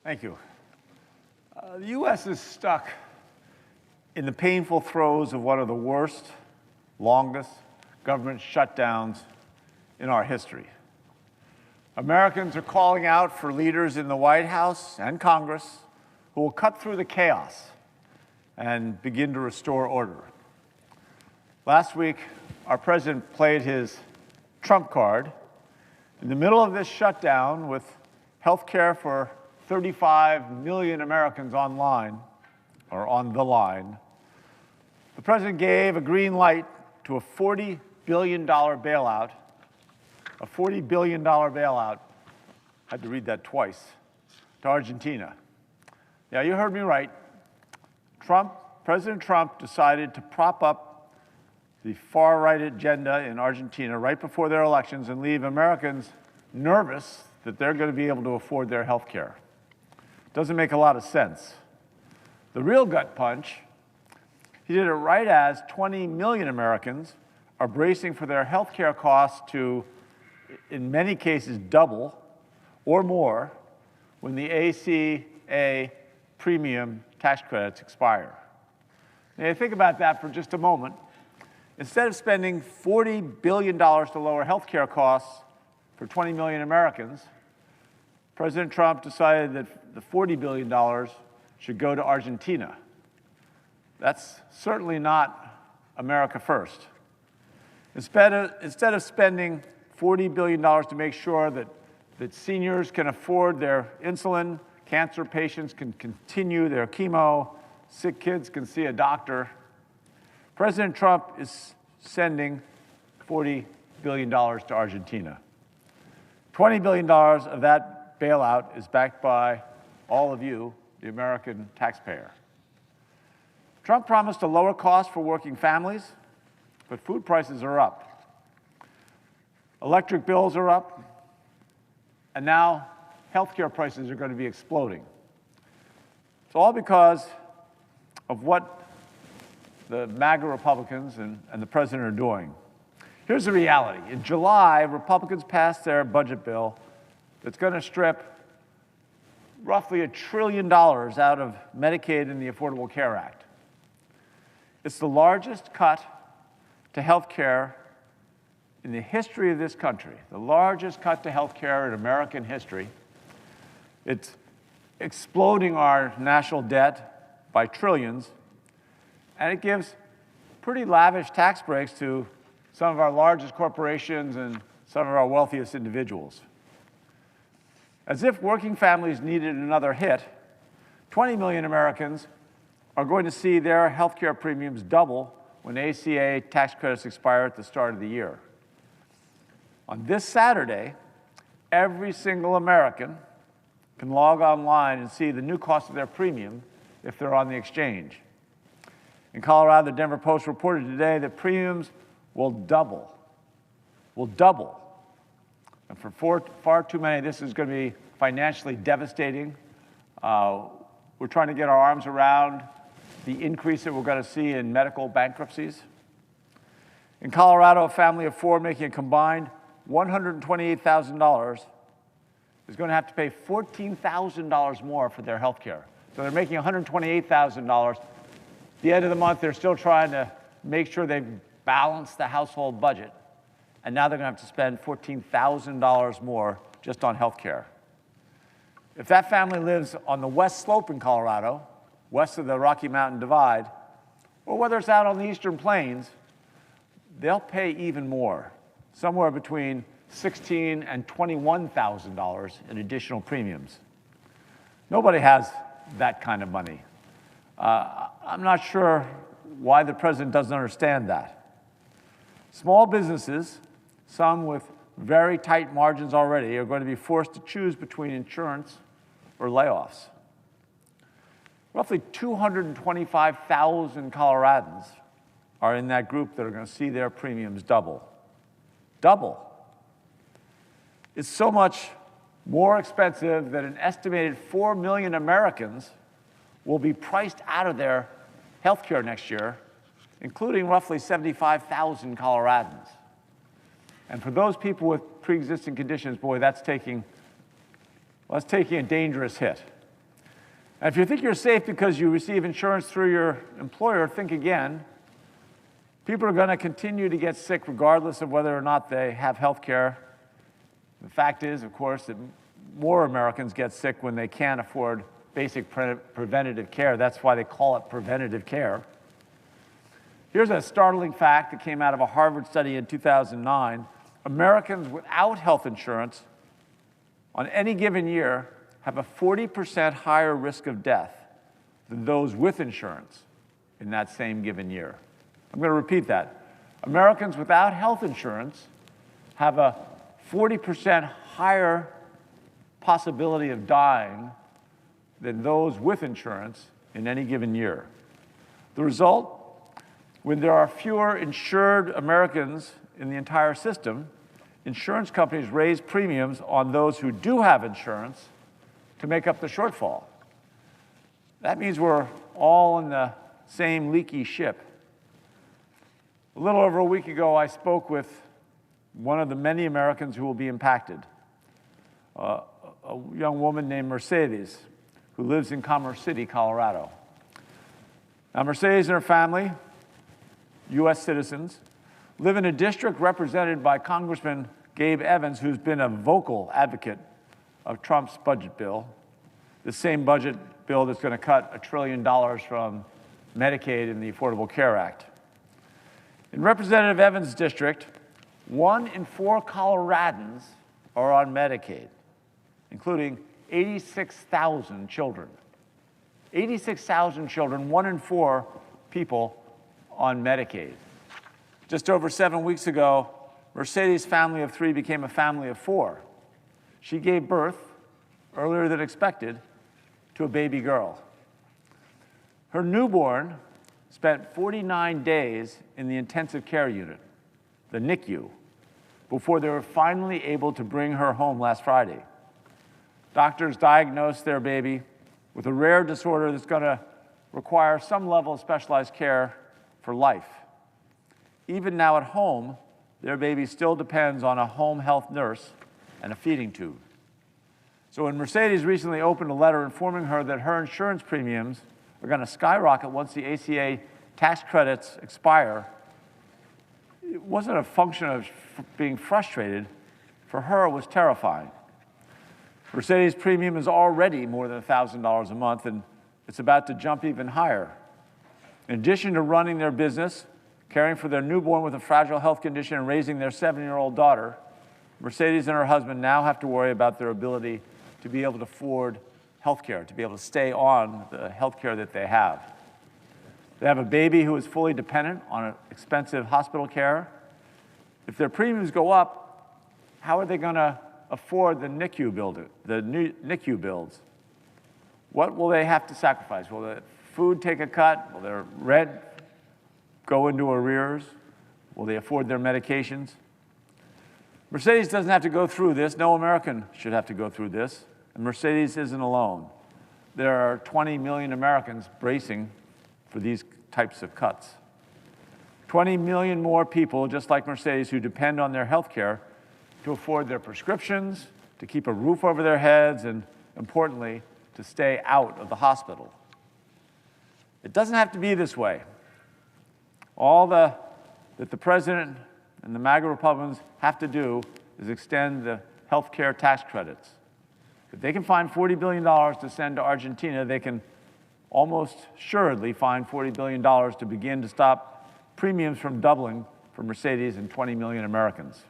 Thank you. The U.S. is stuck in the painful throes of one of the worst, longest government shutdowns in our history. Americans are calling out for leaders in the White House and Congress who will cut through the chaos and begin to restore order. Last week, our president played his trump card in the middle of this shutdown with health care for 35 million Americans online, or on the line. The president gave a green light to a $40 billion bailout, a $40 billion bailout, I had to read that twice, to Argentina. Yeah, you heard me right. President Trump decided to prop up the far-right agenda in Argentina right before their elections and leave Americans nervous that they're going to be able to afford their health care. Doesn't make a lot of sense. The real gut punch, he did it right as 20 million Americans are bracing for their health care costs to, in many cases, double or more when the ACA premium tax credits expire. Now, think about that for just a moment. Instead of spending $40 billion to lower health care costs for 20 million Americans, President Trump decided that the $40 billion should go to Argentina. That's certainly not America first. Instead of spending $40 billion to make sure that seniors can afford their insulin, cancer patients can continue their chemo, sick kids can see a doctor, President Trump is sending $40 billion to Argentina. $20 billion of that bailout is backed by all of you, the American taxpayer. Trump promised a lower cost for working families, but food prices are up. Electric bills are up, and now healthcare prices are going to be exploding. It's all because of what the MAGA Republicans and the president are doing. Here's the reality. In July, Republicans passed their budget bill that's going to strip roughly $1 trillion out of Medicaid and the Affordable Care Act. It's the largest cut to health care in the history of this country, the largest cut to health care in American history. It's exploding our national debt by trillions, and it gives pretty lavish tax breaks to some of our largest corporations and some of our wealthiest individuals. As if working families needed another hit, 20 million Americans are going to see their health care premiums double when ACA tax credits expire at the start of the year. On this Saturday, every single American can log online and see the new cost of their premium if they're on the exchange. In Colorado, the Denver Post reported today that premiums will double. And for far too many, this is going to be financially devastating. We're trying to get our arms around the increase that we're going to see in medical bankruptcies. In Colorado, a family of four making a combined $128,000 is going to have to pay $14,000 more for their health care. So they're making $128,000. At the end of the month, they're still trying to make sure they've balanced the household budget. And now they're going to have to spend $14,000 more just on health care. If that family lives on the west slope in Colorado, west of the Rocky Mountain Divide, or whether it's out on the Eastern Plains, they'll pay even more, somewhere between $16,000 and $21,000 in additional premiums. Nobody has that kind of money. I'm not sure why the president doesn't understand that. Small businesses, some with very tight margins already, are going to be forced to choose between insurance or layoffs. Roughly 225,000 Coloradans are in that group that are going to see their premiums double. Double. It's so much more expensive that an estimated 4 million Americans will be priced out of their health care next year, including roughly 75,000 Coloradans. And for those people with pre-existing conditions, boy, that's taking a dangerous hit. And if you think you're safe because you receive insurance through your employer, think again. People are going to continue to get sick regardless of whether or not they have health care. The fact is, of course, that more Americans get sick when they can't afford basic preventative care. That's why they call it preventative care. Here's a startling fact that came out of a Harvard study in 2009. Americans without health insurance on any given year have a 40% higher risk of death than those with insurance in that same given year. I'm going to repeat that. Americans without health insurance have a 40% higher possibility of dying than those with insurance in any given year. The result, when there are fewer insured Americans in the entire system, insurance companies raise premiums on those who do have insurance to make up the shortfall. That means we're all in the same leaky ship. A little over a week ago, I spoke with one of the many Americans who will be impacted, a young woman named Mercedes, who lives in Commerce City, Colorado. Now, Mercedes and her family, U.S. citizens, live in a district represented by Congressman Gabe Evans, who's been a vocal advocate of Trump's budget bill, the same budget bill that's going to cut $1 trillion from Medicaid and the Affordable Care Act. In Representative Evans' district, 1 in 4 Coloradans are on Medicaid, including 86,000 children. 86,000 children, 1 in 4 people on Medicaid. Just over 7 weeks ago, Mercedes' family of 3 became a family of 4. She gave birth, earlier than expected, to a baby girl. Her newborn spent 49 days in the intensive care unit, the NICU, before they were finally able to bring her home last Friday. Doctors diagnosed their baby with a rare disorder that's going to require some level of specialized care for life. Even now at home, their baby still depends on a home health nurse and a feeding tube. So when Mercedes recently opened a letter informing her that her insurance premiums are going to skyrocket once the ACA tax credits expire, it wasn't a function of being frustrated. For her, it was terrifying. Mercedes' premium is already more than $1,000 a month, and it's about to jump even higher. In addition to running their business, caring for their newborn with a fragile health condition, and raising their 7-year-old daughter, Mercedes and her husband now have to worry about their ability to be able to afford health care, to be able to stay on the health care that they have. They have a baby who is fully dependent on expensive hospital care. If their premiums go up, how are they going to afford the NICU bills? What will they have to sacrifice? Will the food take a cut? Will their rent go into arrears? Will they afford their medications? Mercedes doesn't have to go through this. No American should have to go through this. And Mercedes isn't alone. There are 20 million Americans bracing for these types of cuts. 20 million more people, just like Mercedes, who depend on their health care to afford their prescriptions, to keep a roof over their heads, and importantly, to stay out of the hospital. It doesn't have to be this way. All that the president and the MAGA Republicans have to do is extend the health care tax credits. If they can find $40 billion to send to Argentina, they can almost assuredly find $40 billion to begin to stop premiums from doubling for Mercedes and 20 million Americans.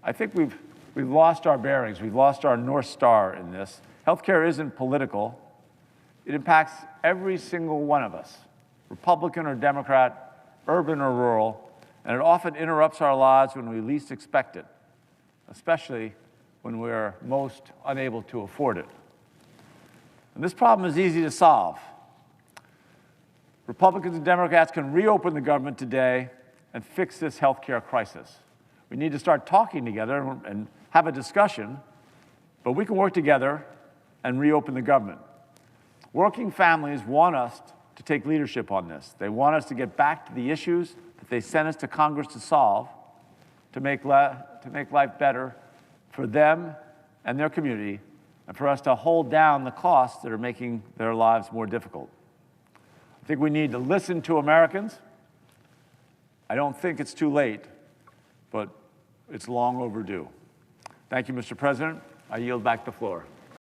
I think we've lost our bearings. We've lost our North Star in this. Healthcare isn't political. It impacts every single one of us, Republican or Democrat, urban or rural, and it often interrupts our lives when we least expect it, especially when we're most unable to afford it. And this problem is easy to solve. Republicans and Democrats can reopen the government today and fix this healthcare crisis. We need to start talking together and have a discussion, but we can work together and reopen the government. Working families want us to take leadership on this. They want us to get back to the issues that they sent us to Congress to solve, to make life better for them and their community, and for us to hold down the costs that are making their lives more difficult. I think we need to listen to Americans. I don't think it's too late, but it's long overdue. Thank you, Mr. President. I yield back the floor.